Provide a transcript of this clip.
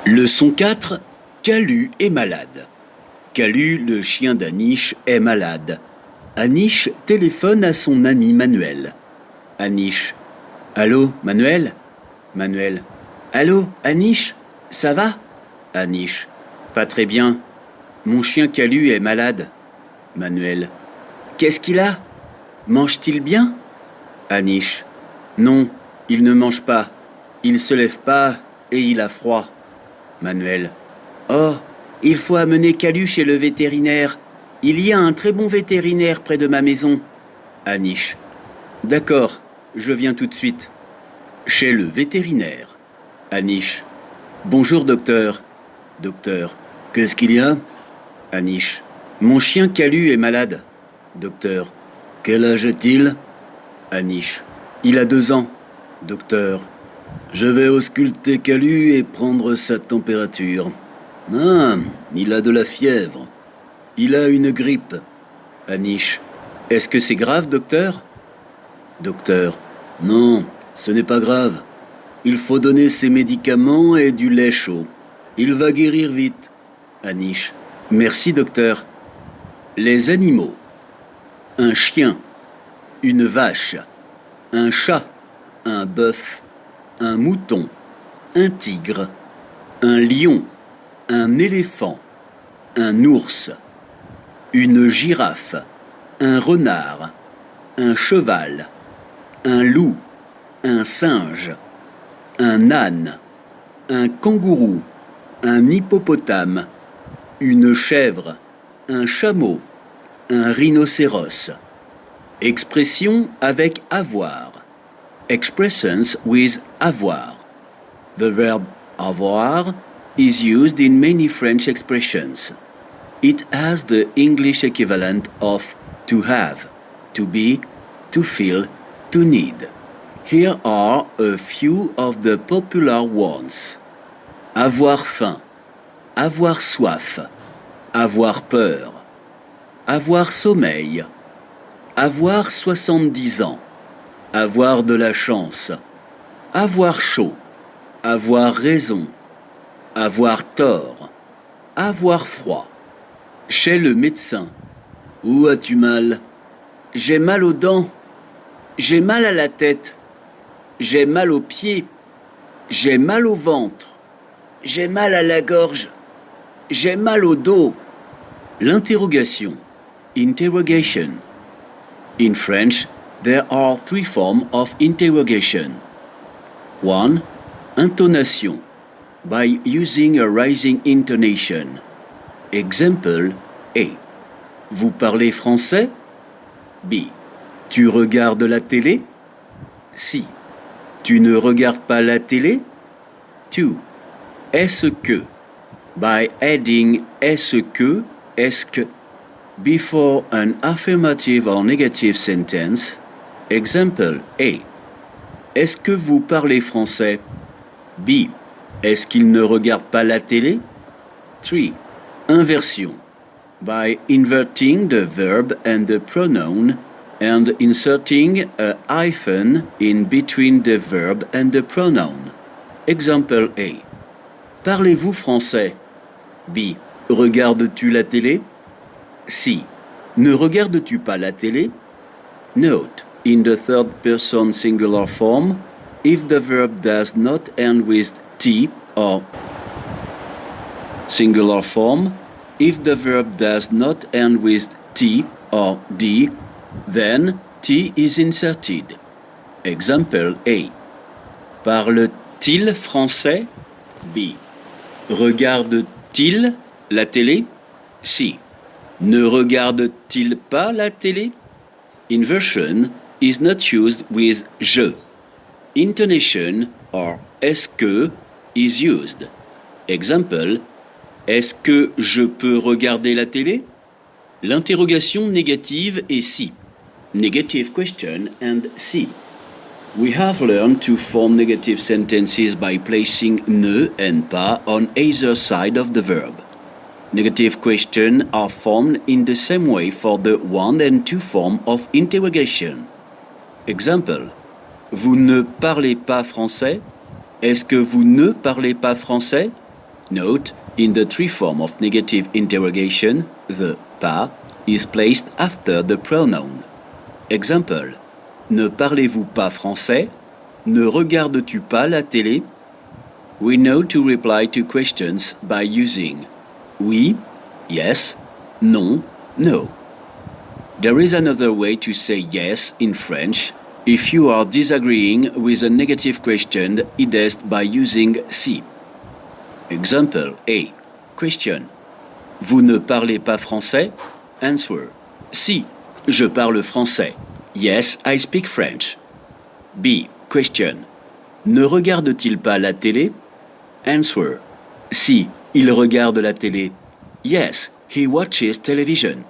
Leçon 4. Calu est malade. Calu, le chien d'Anish, est malade. Anish téléphone à son ami Manuel. Anish. Allô, Manuel? Manuel. Allô, Anish? Ça va? Anish. Pas très bien. Mon chien Calu est malade. Manuel. Qu'est-ce qu'il a? Mange-t-il bien? Anish. Non, il ne mange pas. Il se lève pas et il a froid. Manuel. Oh, il faut amener Calu chez le vétérinaire. Il y a un très bon vétérinaire près de ma maison. Anish. D'accord, je viens tout de suite. Chez le vétérinaire. Anish. Bonjour docteur. Docteur. Qu'est-ce qu'il y a? Anish. Mon chien Calu est malade. Docteur. Quel âge a-t-il? Anish. Il a 2 ans. Docteur. Je vais ausculter Calu et prendre sa température. Ah, il a de la fièvre. Il a une grippe. Anish. Est-ce que c'est grave, docteur? Docteur. Non, ce n'est pas grave. Il faut donner ses médicaments et du lait chaud. Il va guérir vite. Anish. Merci, docteur. Les animaux. Un chien. Une vache. Un chat. Un bœuf. Un mouton. Un tigre. Un lion. Un éléphant. Un ours. Une girafe. Un renard. Un cheval. Un loup. Un singe. Un âne. Un kangourou. Un hippopotame. Une chèvre. Un chameau. Un rhinocéros. Expression avec avoir. Expressions with avoir. The verb avoir is used in many French expressions. It has the English equivalent of to have, to be, to feel, to need. Here are a few of the popular ones. Avoir faim, avoir soif, avoir peur, avoir sommeil, avoir 70 ans, avoir de la chance, avoir chaud, avoir raison, avoir tort, avoir froid. Chez le médecin. Où as-tu mal? J'ai mal aux dents. J'ai mal à la tête. J'ai mal aux pieds. J'ai mal au ventre. J'ai mal à la gorge. J'ai mal au dos. L'interrogation. Interrogation. In French, there are 3 forms of interrogation. 1. Intonation. By using a rising intonation. Example A. Vous parlez français? B. Tu regardes la télé? C. Tu ne regardes pas la télé? 2. Est-ce que? By adding est-ce que before an affirmative or negative sentence. Example A. Est-ce que vous parlez français? B. Est-ce qu'il ne regarde pas la télé? 3. Inversion. By inverting the verb and the pronoun and inserting a hyphen in between the verb and the pronoun. Example A. Parlez-vous français? B. Regardes-tu la télé? C. Ne regardes-tu pas la télé? Note, in the third person singular form, if the verb does not end with T or singular form, if the verb does not end with T or D, then T is inserted. Example A. Parle-t-il français? B. Regarde-t-il la télé? C. Ne regarde-t-il pas la télé? Inversion is not used with je. Intonation or est-ce que is used. Example. Est-ce que je peux regarder la télé? L'interrogation négative est si. Negative question and si. We have learned to form negative sentences by placing ne and pas on either side of the verb. Negative questions are formed in the same way for the 1 and 2 form of interrogation. Example. Vous ne parlez pas français? Est-ce que vous ne parlez pas français? Note, in the three form of negative interrogation, the pas is placed after the pronoun. Example. Ne parlez-vous pas français? Ne regardes-tu pas la télé? We know to reply to questions by using oui, yes, non, no. There is another way to say yes in French if you are disagreeing with a negative question addressed by using si. Example A. Question. Vous ne parlez pas français? Answer. Si, je parle français. Yes, I speak French. B. Question. Ne regarde-t-il pas la télé? Answer. Si, il regarde la télé. Yes, he watches television.